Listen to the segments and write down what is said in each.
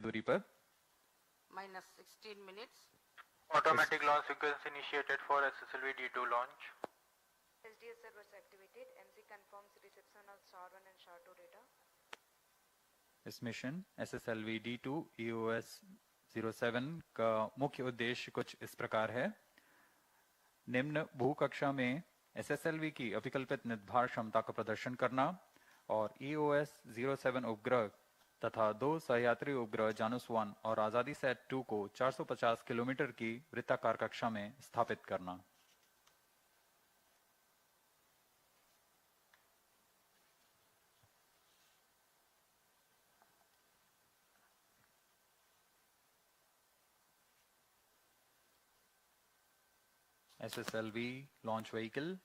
दूरी पर। minus 16 minutes. Automatic launch sequence initiated for SSLV-D2 launch. SDS servers activated. MC confirms reception of SHA-1 and SHA-2 data. इस mission SSLV-D2 EOS 07 का मुख्य उद्देश्य कुछ इस प्रकार है। निम्न भूकक्षा में SSLV की अभिकल्पित निर्धार क्षमता का प्रदर्शन करना और EOS 07 उपग्रह तथा 2 सहयात्री उपग्रह जानुस 1 और आजादी सेट 2 को 450 किलोमीटर की वृत्ताकार कक्षा में स्थापित करना। SSLV लॉन्च व्हीकल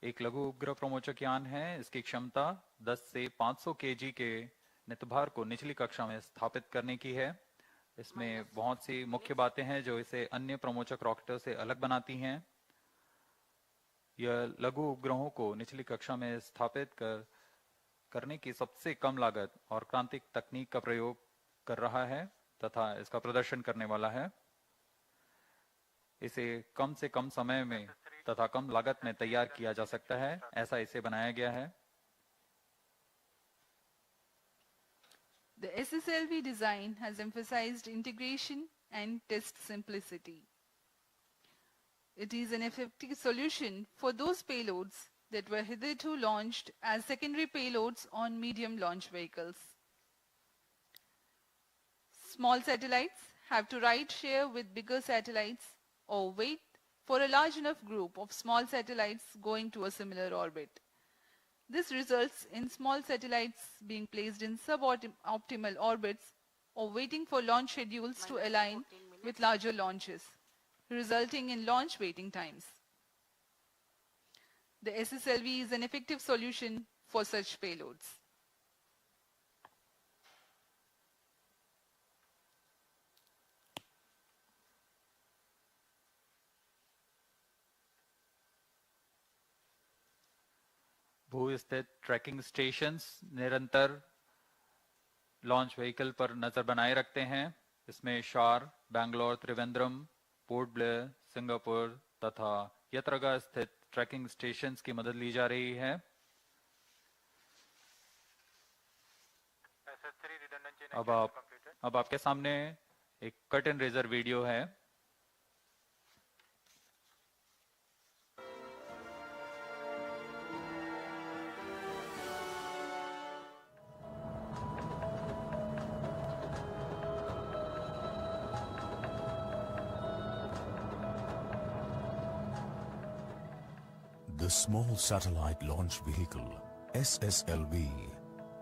एक लघु उपग्रह प्रमोचक यान है। इसकी क्षमता 10 से 500 केजी के नितभार को निचली कक्षा में स्थापित करने की है। इसमें बहुत सी मुख्य बातें हैं जो इसे अन्य प्रमोचक रॉकेटों से अलग बनाती हैं। यह लघु उपग्रहों को निचली कक्षा में स्थापित करने की सबसे कम लागत और क्रांतिक तकनीक का प्रयोग कर रहा है तथा इसका प्रदर्शन करने वाला है। इसे कम से कम समय में तथा कम लागत में तैयार किया जा सकता है, ऐसा इसे बनाया गया है। The SSLV design has emphasized integration and test simplicity. It is an effective solution for those payloads that were hitherto launched as secondary payloads on medium launch vehicles. Small satellites have to ride share with bigger satellites or wait for a large enough group of small satellites going to a similar orbit. This results in small satellites being placed in suboptimal orbits or waiting for launch schedules to align with larger launches, resulting in launch waiting times. The SSLV is an effective solution for such payloads. भू स्थित trekking stations निरंतर launch vehicle पर नजर बनाए रखते हैं। इसमें शार, Bangalore, Trivandrum, port Blair, Singapore तथा यत्रगा स्थित ट्रैकिंग स्टेशंस की मदद ली जा रही है। अब आपके सामने एक कर्टन रेजर वीडियो है। The Small Satellite Launch Vehicle, SSLV,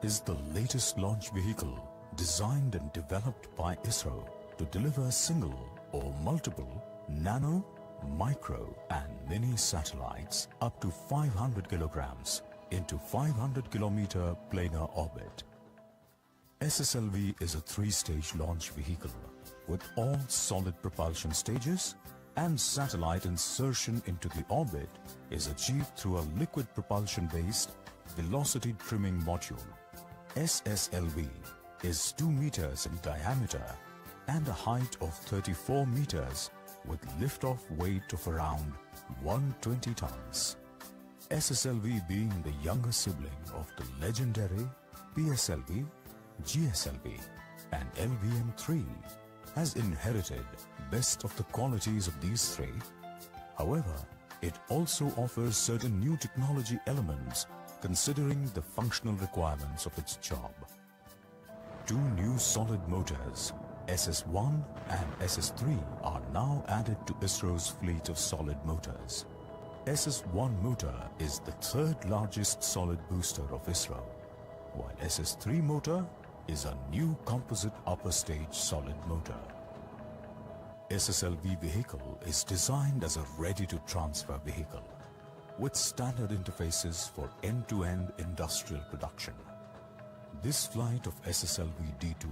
is the latest launch vehicle designed and developed by ISRO to deliver single or multiple nano, micro and mini satellites up to 500 kilograms into 500 kilometer planar orbit. SSLV is a 3-stage launch vehicle with all solid propulsion stages, and satellite insertion into the orbit is achieved through a liquid propulsion-based velocity trimming module. SSLV is 2 meters in diameter and a height of 34 meters with liftoff weight of around 120 tons. SSLV being the younger sibling of the legendary PSLV, GSLV and LVM-3 has inherited best of the qualities of these three. However, it also offers certain new technology elements considering the functional requirements of its job. 2 new solid motors, SS1 and SS3, are now added to ISRO's fleet of solid motors. SS1 motor is the 3rd largest solid booster of ISRO, while SS3 motor is a new composite upper stage solid motor. SSLV vehicle is designed as a ready-to-transfer vehicle with standard interfaces for end-to-end industrial production. This flight of SSLV-D2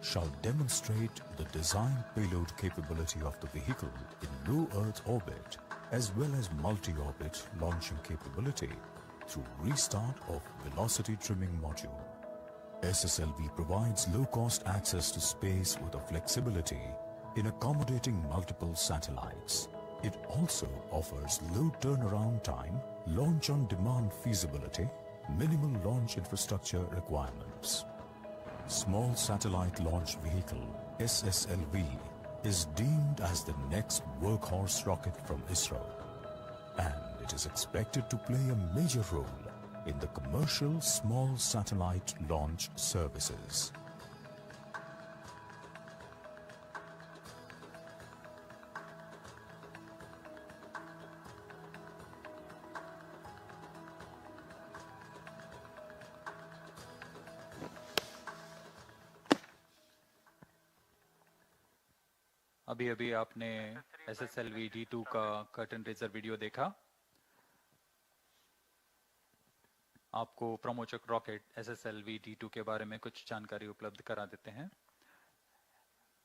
shall demonstrate the design payload capability of the vehicle in low Earth orbit as well as multi-orbit launching capability through restart of velocity trimming module. SSLV provides low-cost access to space with a flexibility in accommodating multiple satellites. It also offers low turnaround time, launch-on-demand feasibility, minimal launch infrastructure requirements. Small Satellite Launch Vehicle (SSLV) is deemed as the next workhorse rocket from ISRO, and it is expected to play a major role in the commercial small satellite launch services. अभी अभी आपने SSLV-D2 का curtain raiser video देखा। आपको प्रमोचक rocket SSLV-D2 के बारे में कुछ जानकारी उपलब्ध करा देते हैं।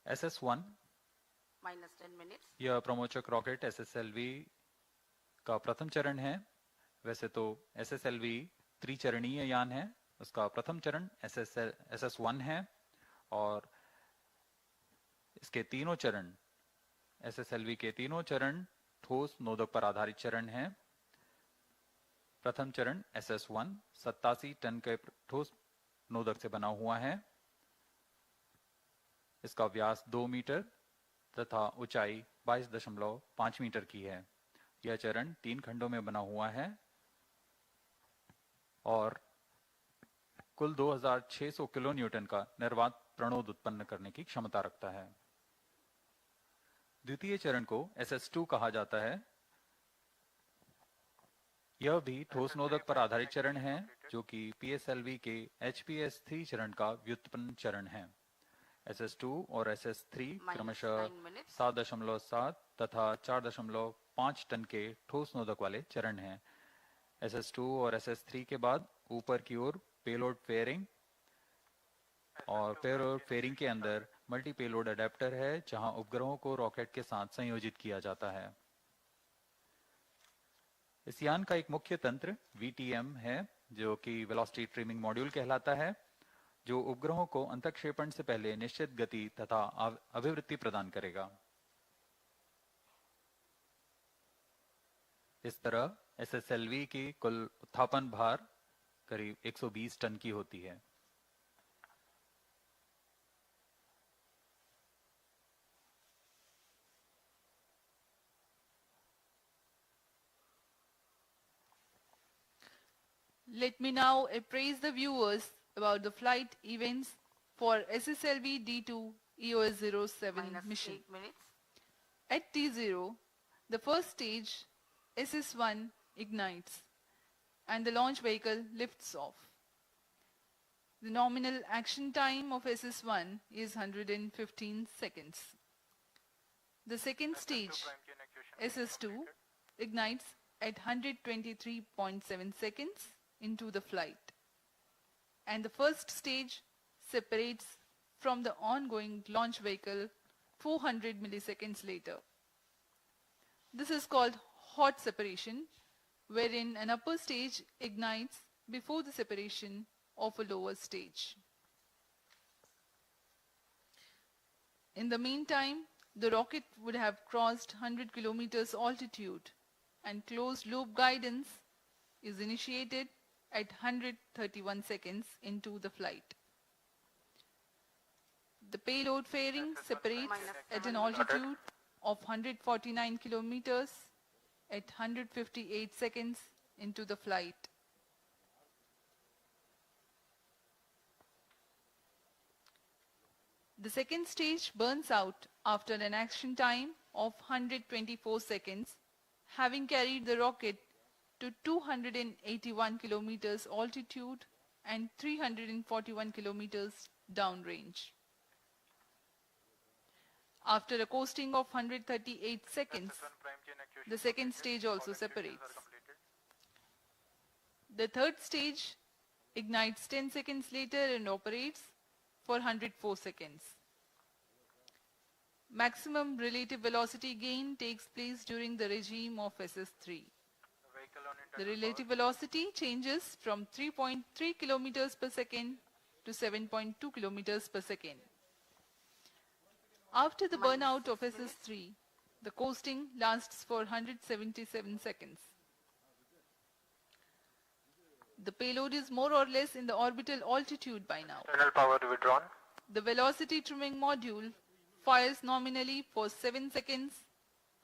SS1 minus 10 minutes. यह प्रमोचक रॉकेट SSLV का प्रथम चरण है। वैसे तो SSLV त्रिचरणीय यान है। उसका प्रथम चरण SS1 है और इसके तीनों चरण SSLV के तीनों चरण ठोस नोदक पर आधारित चरण हैं। प्रथम चरण SS1 87 टन के ठोस नोदक से बना हुआ है। इसका व्यास 2 मीटर तथा ऊंचाई 22.5 मीटर की है। यह चरण 3 खंडों में बना हुआ है और कुल 2600 किलो न्यूटन का निर्वात प्रणोद उत्पन्न करने की क्षमता रखता है। द्वितीय चरण को SS2 कहा जाता है। यह भी ठोस नोदक पर आधारित चरण है जो कि PSLV के HPS3 चरण का व्युत्पन्न चरण है। SS2 और SS3 क्रमशः 7.7 तथा 4.5 टन के ठोस नोदक वाले चरण हैं। SS2 और SS3 के बाद ऊपर की ओर पेलोड फेयरिंग और पेलोड फेयरिंग के अंदर मल्टी पेलोड अडेप्टर है जहां उपग्रहों को रॉकेट के साथ संयोजित किया जाता है। इस यान का एक मुख्य तंत्र VTM है जो कि वेलोसिटी ट्रिमिंग मॉड्यूल कहलाता है, जो उपग्रहों को अंतःक्षेपण से पहले निश्चित गति तथा अभिवृत्ति प्रदान करेगा। इस तरह SSLV की कुल उत्थापन भार करीब 120 टन की होती है। Let me now appraise the viewers about the flight events for SSLV-D2 EOS-07 Minus mission. 8 minutes. At T0, the first stage, SS1, ignites and the launch vehicle lifts off. The nominal action time of SS1 is 115 seconds. The second stage, SS2, ignites at 123.7 seconds into the flight, and the first stage separates from the ongoing launch vehicle 400 milliseconds later. This is called hot separation, wherein an upper stage ignites before the separation of a lower stage. In the meantime, the rocket would have crossed 100 kilometers altitude, and closed loop guidance is initiated at 131 seconds into the flight. The payload fairing separates at an altitude of 149 kilometers at 158 seconds into the flight. The second stage burns out after an action time of 124 seconds, having carried the rocket to 281 kilometers altitude and 341 kilometers downrange. After a coasting of 138 seconds, the second stage also separates. The third stage ignites 10 seconds later and operates for 104 seconds. Maximum relative velocity gain takes place during the regime of SS3. The relative velocity changes from 3.3 kilometers per second to 7.2 kilometers per second. After the Minus burnout of 6 minutes. SS3, the coasting lasts for 177 seconds. The payload is more or less in the orbital altitude by now. External power withdrawn. The velocity trimming module fires nominally for 7 seconds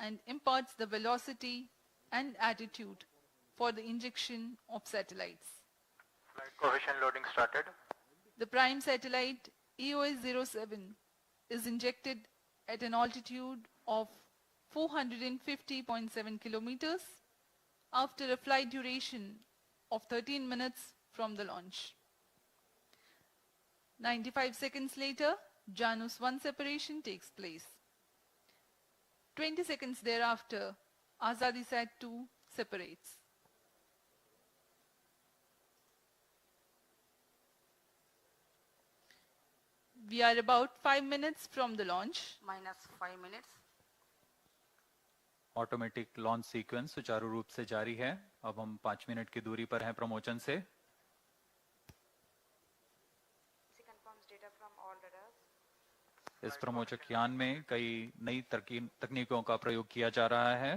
and imparts the velocity and attitude for the injection of satellites. Flight coefficient loading started. The prime satellite EOS-07 is injected at an altitude of 450.7 kilometers after a flight duration of 13 minutes from the launch. 95 seconds later, Janus 1 separation takes place. 20 seconds thereafter, Azadisat 2 separates. We are about 5 minutes from the launch. Minus 5 minutes. Automatic launch sequence सुचारू रूप से जारी है। अब हम 5 minute की दूरी पर हैं प्रमोचन से। MC confirms data from all radars. इस प्रमोचक यान में कई नई तकनीकों का प्रयोग किया जा रहा है।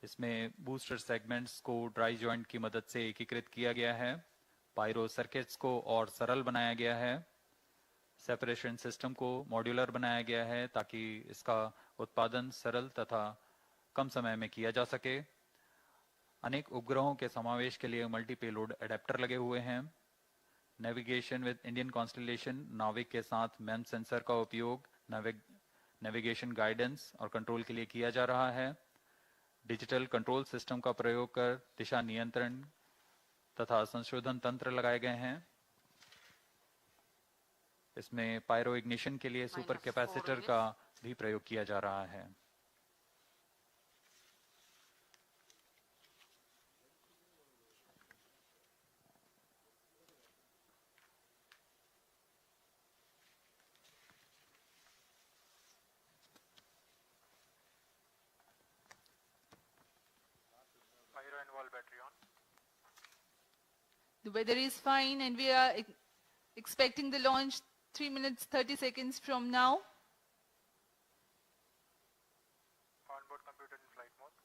इसमें बूस्टर सेगमेंट्स को ड्राई जॉइंट की मदद से एकीकृत किया गया है। पायरो सर्किट्स को और सरल बनाया गया है। सेपरेशन सिस्टम को मॉड्यूलर बनाया गया है ताकि इसका उत्पादन सरल तथा कम समय में किया जा सके। अनेक उपग्रहों के समावेश के लिए मल्टी पेलोड एडेप्टर लगे हुए हैं। नेविगेशन विद इंडियन कॉन्स्टलेशन नाविक के साथ मैम सेंसर का उपयोग नेविगेशन गाइडेंस और कंट्रोल के लिए किया जा रहा है। डिजिटल कंट्रोल सिस्टम का प्रयोग कर दिशा नियंत्रण तथा संशोधन तंत्र लगाए गए हैं। इसमें पायरो इग्निशन के लिए सुपर -4 कैपेसिटर minutes. का भी प्रयोग किया जा रहा है। Pyro and wall battery on. The weather is fine and we are expecting the launch 3 minutes 30 seconds from now. Onboard computer in flight mode.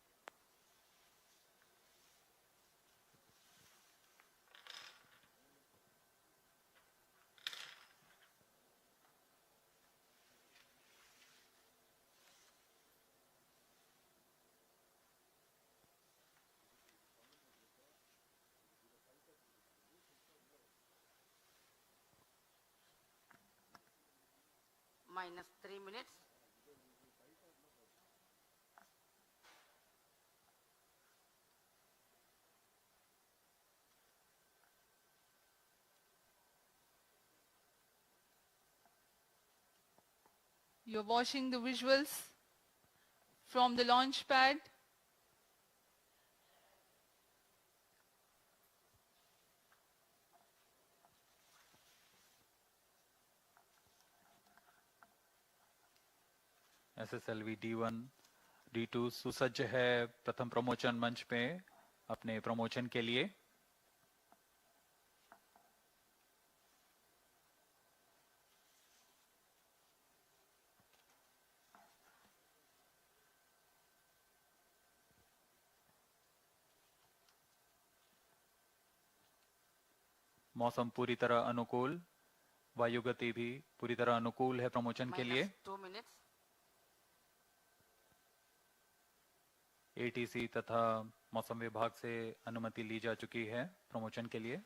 Minus 3 minutes. You're watching the visuals from the launch pad. SSLV-D1 D2 सुसज्ज है प्रथम प्रमोचन मंच पे अपने प्रमोचन के लिए। मौसम पूरी तरह अनुकूल, वायु गति भी पूरी तरह अनुकूल है प्रमोचन के लिए। Minus 2 minutes. एटीसी तथा मौसम विभाग से अनुमति ली जा चुकी है प्रमोचन के लिए।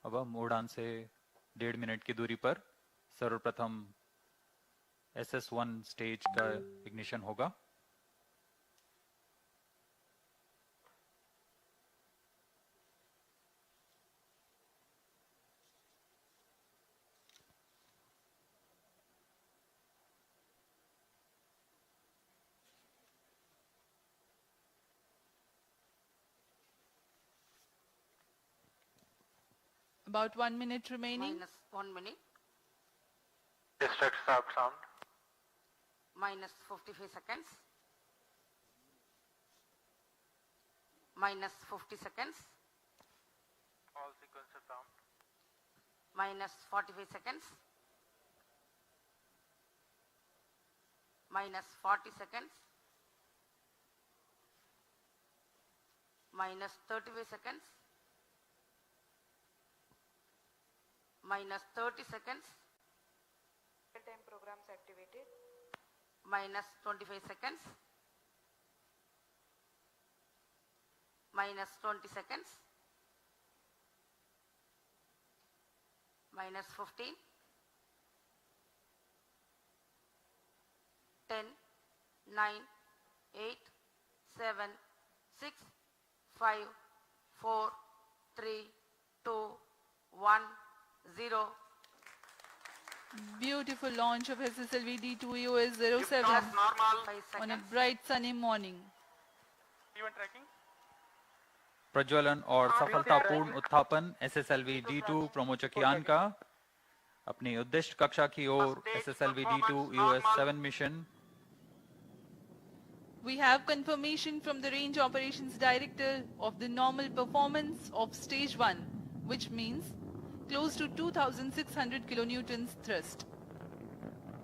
अब हम उड़ान से 1.5 मिनट की दूरी पर सर्वप्रथम SS1 स्टेज का इग्निशन होगा। About 1 minute remaining. minus 1 minute, Distract start sound. minus 55 seconds, minus 50 seconds, All sequences sound. minus 45 seconds, minus 40 seconds, minus 35 seconds, minus 30 seconds, Real-time programs activated. minus 25 seconds, minus 20 seconds, minus 15, 10, 9, 8, 7, 6, 5, 4, 3, 2, 1, 0. Beautiful launch of SSLV-D2 EOS Liftoff 07 normal. 5 on a seconds. bright sunny morning. Event tracking. प्रज्वलन और सफलतापूर्ण उत्थापन SSLV-D2 प्रोमोचकयान का अपनी उद्दिष्ट कक्षा की ओर SSLV-D2 EOS 7 mission. We have confirmation from the Range Operations Director of the normal performance of stage 1, which means close to 2,600 kilonewtons thrust.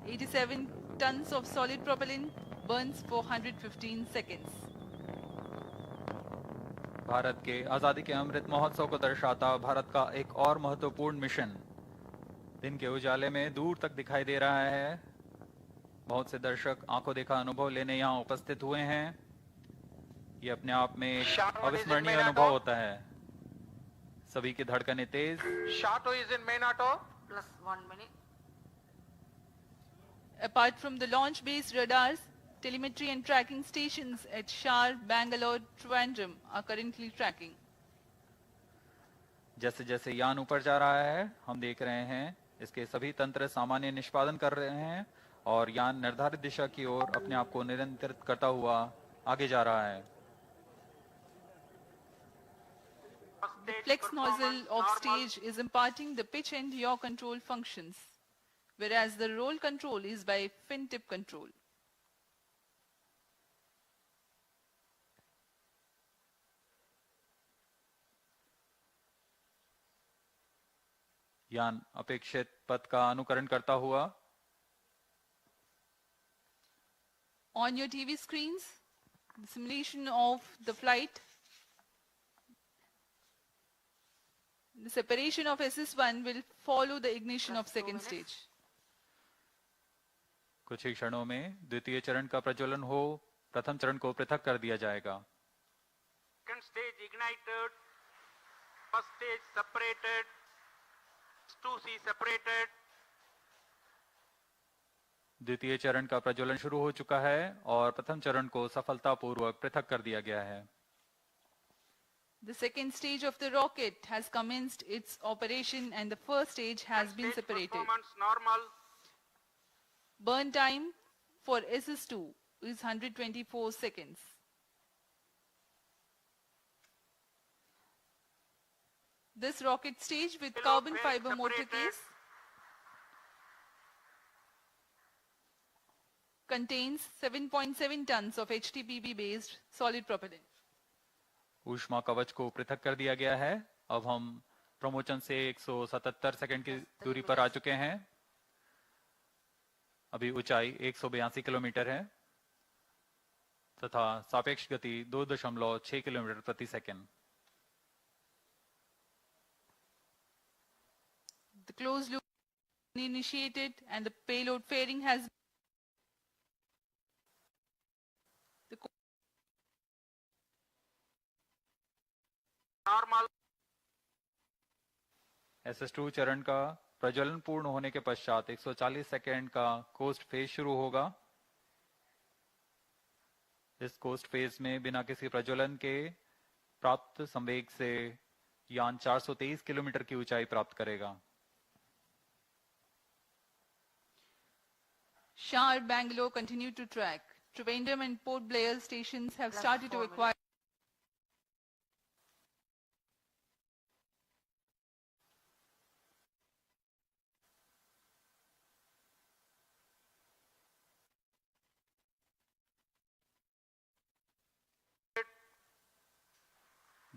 87 tons of solid propellant burns for 115 seconds. Bharat के आजादी के अमृत महोत्सव को दर्शाता भारत का एक और महत्वपूर्ण मिशन दिन के उजाले में दूर तक दिखाई दे रहा है. बहुत से दर्शक आंखों देखा अनुभव लेने यहाँ उपस्थित हुए हैं. ये अपने आप में एक अविस्मरणीय अनुभव होता है. सभी की धड़कनें तेज. Shato is in main auto. Plus 1 minute. Apart from the launch-based radars, telemetry and tracking stations at Shar, Bangalore, Trivandrum are currently tracking. जैसे जैसे यान ऊपर जा रहा है हम देख रहे हैं इसके सभी तंत्र सामान्य निष्पादन कर रहे हैं और यान निर्धारित दिशा की ओर अपने आप को नियंत्रित करता हुआ आगे जा रहा है. The flex nozzle of stage is imparting the pitch and yaw control functions, whereas the roll control is by fin tip control. यान अपेक्षित पथ का अनुकरण करता हुआ. On your TV screens, the simulation of the flight. The separation of SS1 will follow the ignition of second stage. कुछ ही क्षणों में द्वितीय चरण का प्रज्वलन हो प्रथम चरण को पृथक कर दिया जाएगा. Second stage ignited. First stage separated. 2C separated. द्वितीय चरण का प्रज्वलन शुरू हो चुका है और प्रथम चरण को सफलतापूर्वक पृथक कर दिया गया है. The second stage of the rocket has commenced its operation and the first stage has been Stage separated. performance normal. Burn time for SS2 is 124 seconds. This rocket stage with Payload carbon well fiber motor separated. case contains 7.7 tons of HTPB based solid propellant. ऊष्मा कवच को पृथक कर दिया गया है. अब हम प्रमोचन से 177 सेकंड की दूरी पर आ चुके हैं. अभी ऊंचाई 182 किलोमीटर है तथा सापेक्ष गति 2.6 किलोमीटर प्रति second. The closed loop initiated and the payload fairing has Normal. SS2 चरण का प्रज्वलन पूर्ण होने के पश्चात 140 सेकंड का कोस्ट फेज शुरू होगा. इस कोस्ट फेज में बिना किसी प्रज्वलन के प्राप्त संवेग से यान 423 किलोमीटर की ऊंचाई प्राप्त करेगा. Shar, Bangalore continue to track. Trivandrum and Port Blair stations have Plus started to 4 acquire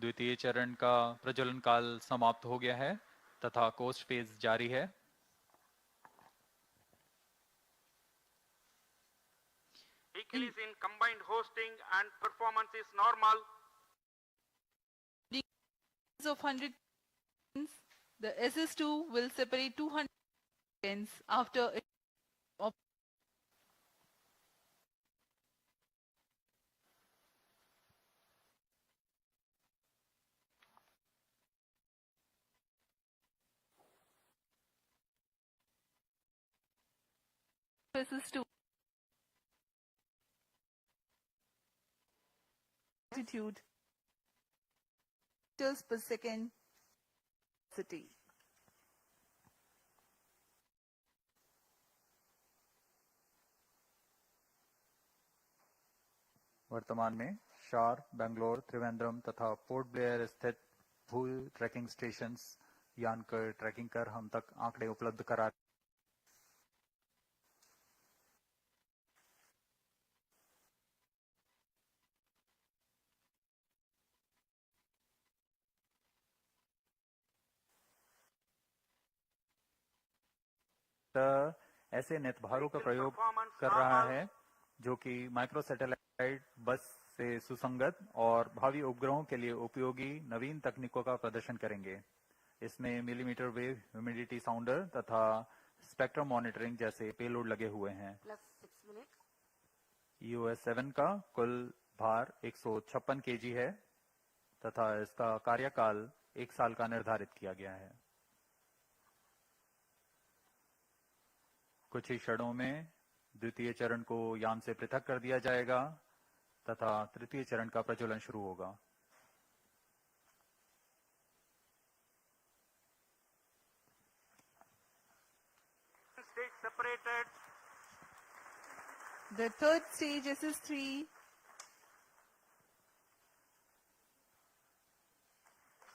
द्वितीय चरण का प्रज्वलन काल समाप्त हो गया है तथा कोस्ट फेज जारी है। Vehicle is in combined hosting and performance is normal. Of 100 seconds, the SS2 will separate 200 seconds after it SS2 altitude meters per second city. वर्तमान में शार, बेंगलोर, त्रिवेंद्रम तथा पोर्ट ब्लेयर स्थित भू ट्रैकिंग स्टेशंस यान कर ट्रैकिंग कर हम तक आंकड़े उपलब्ध करा ऐसे नेतभारों का प्रयोग कर रहा है जो कि माइक्रो सैटेलाइट बस से सुसंगत और भावी उपग्रहों के लिए उपयोगी नवीन तकनीकों का प्रदर्शन करेंगे। इसमें मिलीमीटर वेव ह्यूमिडिटी साउंडर तथा स्पेक्ट्रम मॉनिटरिंग जैसे पेलोड लगे हुए हैं। EOS-7 का कुल भार 156 kg है तथा इसका कार्यकाल 1 साल का निर्धारित किया गया है। कुछ ही क्षणों में द्वितीय चरण को यान से पृथक कर दिया जाएगा तथा तृतीय चरण का प्रज्वलन शुरू होगा। Stage separated. The third stage SS3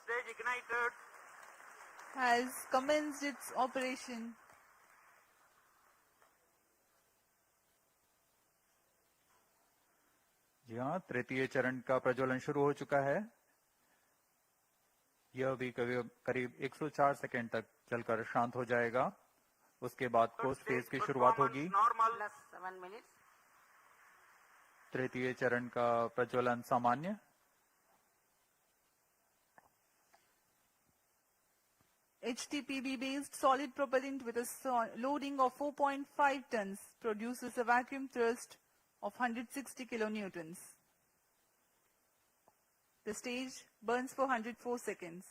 Stage ignited. has commenced its operation. जी हाँ, तृतीय चरण का प्रज्वलन शुरू हो चुका है। यह भी करीब 104 सेकंड तक चलकर शांत हो जाएगा। उसके बाद कोस्ट फेज की शुरुआत होगी। तृतीय चरण का प्रज्वलन सामान्य। HTPB based solid propellant with a loading of 4.5 tons produces a vacuum thrust of 160 kilonewtons. The stage burns for 104 seconds.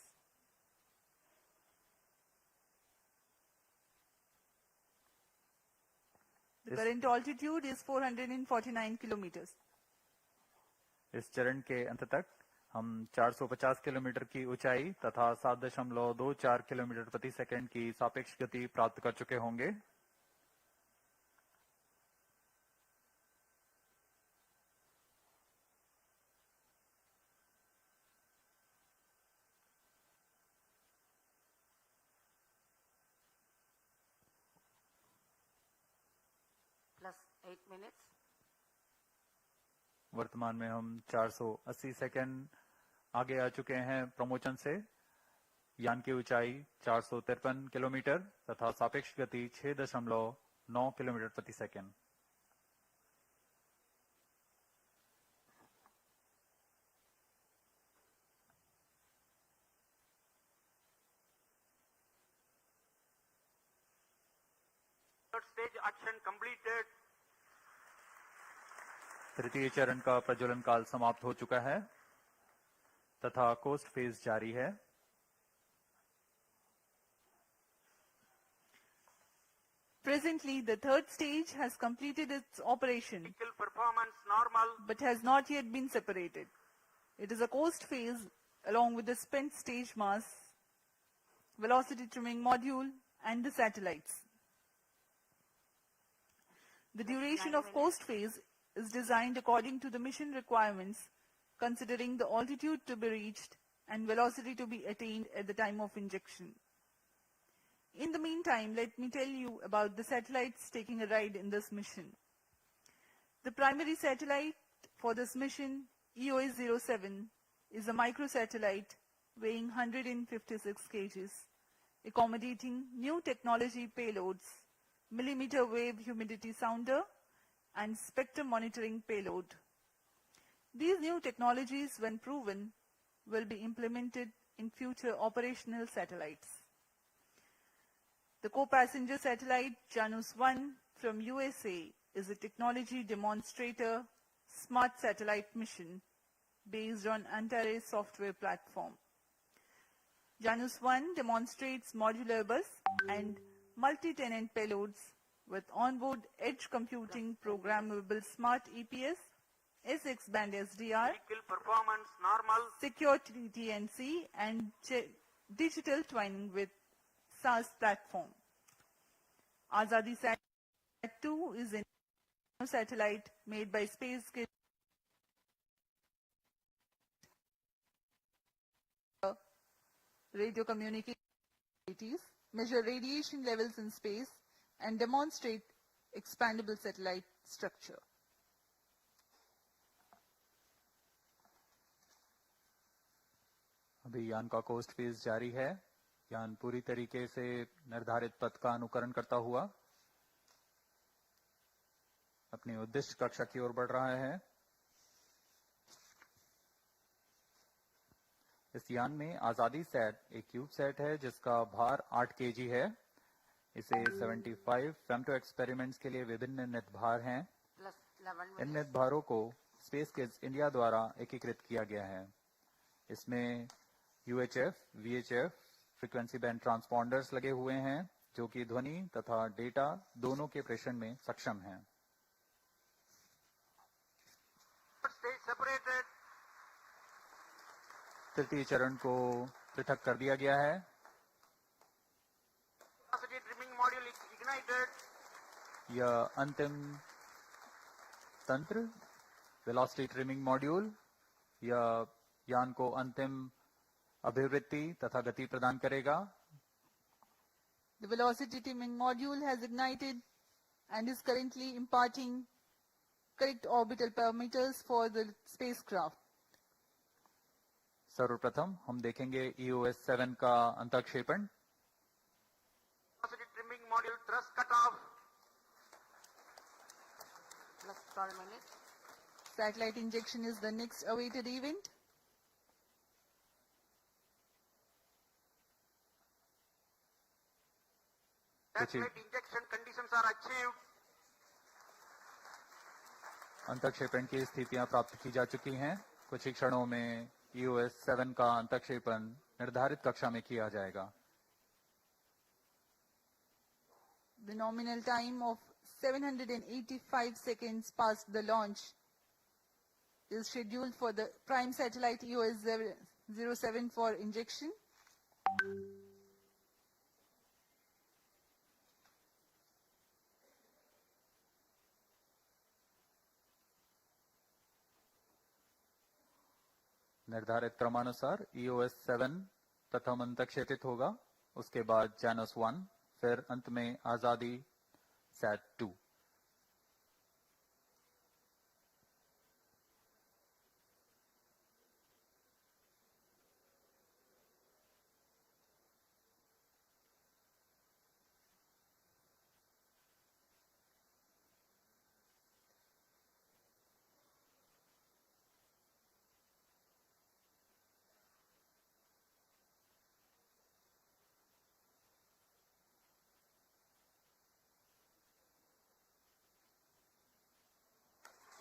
The current altitude is 449 kilometers. इस चरण के अंत तक हम 450 किलोमीटर की ऊंचाई तथा 7.24 किलोमीटर प्रति सेकंड की सापेक्ष गति प्राप्त कर चुके होंगे। +8 minutes. वर्तमान में हम 480 सेकंड आगे आ चुके हैं प्रमोचन से। यान की ऊंचाई 453 किलोमीटर तथा सापेक्ष गति 6.9 किलोमीटर प्रति second. Third stage action completed. तृतीय चरण का प्रज्वलन काल समाप्त हो चुका है तथा कोस्ट फेज जारी है। Presently, the third stage has completed its operation, Vehicle performance normal. but has not yet been separated. It is a coast phase along with the spent stage mass, velocity trimming module, and the satellites. The duration of coast phase is designed according to the mission requirements, considering the altitude to be reached and velocity to be attained at the time of injection. In the meantime, let me tell you about the satellites taking a ride in this mission. The primary satellite for this mission, EOS-07, is a microsatellite weighing 156 kgs, accommodating new technology payloads, millimeter wave humidity sounder, and spectrum monitoring payload. These new technologies, when proven, will be implemented in future operational satellites. The co-passenger satellite Janus-1 from USA is a technology demonstrator smart satellite mission based on Antares software platform. Janus-1 demonstrates modular bus and multi-tenant payloads with onboard edge computing programmable smart EPS, SX band SDR, Vehicle performance normal. secure TNC, and digital twinning with SAS platform. Azadi Sat 2 is a satellite made by SpaceKit radio communications, measure radiation levels in space, and demonstrate expandable satellite structure. अभी यान का coast phase जारी है। यान पूरी तरीके से निर्धारित पथ का अनुकरण करता हुआ अपनी उद्दिष्ट कक्षा की ओर बढ़ रहा है। इस यान में आजादी सेट एक क्यूब सेट है जिसका भार 8 केजी है। इसे 75 फेम्टो एक्सपेरिमेंट्स के लिए विभिन्न नित भार हैं। plus 11 इन minutes. नित भारों को स्पेस किड्स इंडिया द्वारा एकीकृत किया गया है। इसमें UHF, VHF फ्रीक्वेंसी बैंड ट्रांसपॉन्डर्स लगे हुए हैं जो कि ध्वनि तथा डेटा दोनों के प्रेषण में सक्षम हैं। Stage separated. तृतीय चरण को पृथक कर दिया गया है। Velocity trimming module ignited. यह अंतिम तंत्र वेलोसिटी ट्रिमिंग मॉड्यूल यह यान को अंतिम अभिवृत्ति तथा गति प्रदान करेगा। The velocity trimming module has ignited and is currently imparting correct orbital parameters for the spacecraft. सर्वप्रथम हम देखेंगे EOS 7 का अंतःक्षेपण। Velocity trimming module thrust cutoff. Plus 12 minutes. Satellite injection is the next awaited event. Satellite injection conditions are achieved. अंतःक्षेपण की स्थितियां प्राप्त की जा चुकी हैं। कुछ ही क्षणों में EOS 7 का अंतःक्षेपण निर्धारित कक्षा में किया जाएगा। The nominal time of 785 seconds past the launch is scheduled for the prime satellite EOS 07 for injection. निर्धारित क्रमानुसार EOS 7 प्रथम अंतःक्षेपित होगा, उसके बाद Janus 1, फिर अंत में आजादी सैट 2।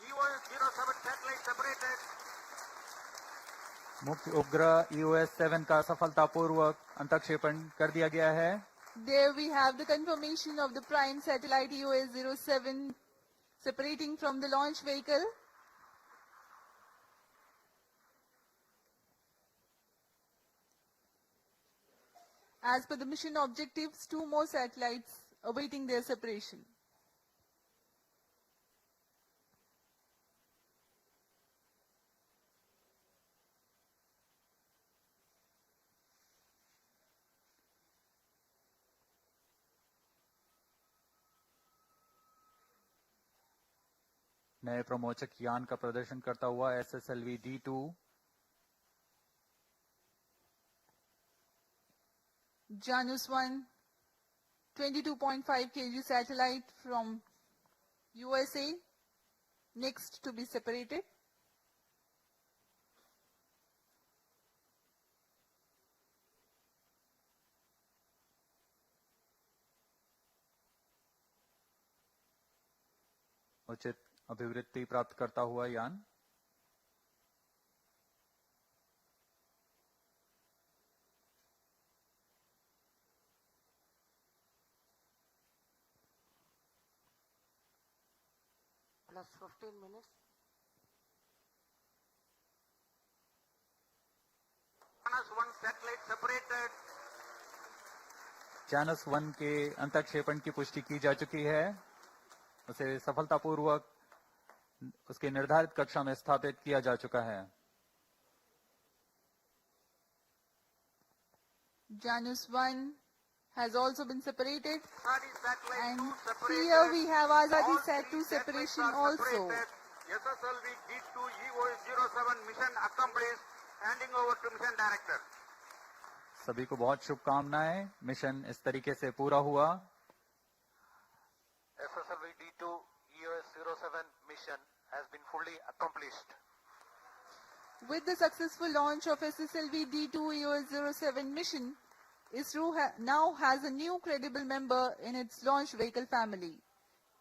EOS 07 satellite separated. मुख्य उपग्रह EOS 7 का सफलतापूर्वक अंतःक्षेपण कर दिया गया है। There we have the confirmation of the prime satellite EOS 07 separating from the launch vehicle. As per the mission objectives, 2 more satellites awaiting their separation. नए प्रमोचक यान का प्रदर्शन करता हुआ SSLV-D2 Janus 1, 22.5 kg satellite from USA, next to be separated. उचित अभिवृद्धि प्राप्त करता हुआ यान plus 15 minutes. Janus 1 satellite separated. Janus 1 के अंतःक्षेपण की पुष्टि की जा चुकी है। उसे सफलतापूर्वक उसके निर्धारित कक्षा में स्थापित किया जा चुका है। Janus 1 has also been separated, and Separated. here we have Azadi All Sat 2 three separation satellites are also. separated. SSLV-D2 EOS-07 mission accomplished. Handing over to mission director. सभी को बहुत शुभकामनाएं। मिशन इस तरीके से पूरा हुआ। SSLV-D2 EOS-07 mission has been fully accomplished. With the successful launch of SSLV-D2 EOS-07 mission, ISRO now has a new credible member in its launch vehicle family.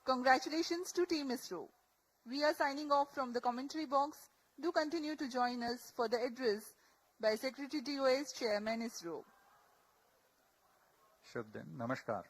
Congratulations to Team ISRO. We are signing off from the commentary box. Do continue to join us for the address by Secretary DOS Chairman ISRO. शुभ दिन, नमस्कार।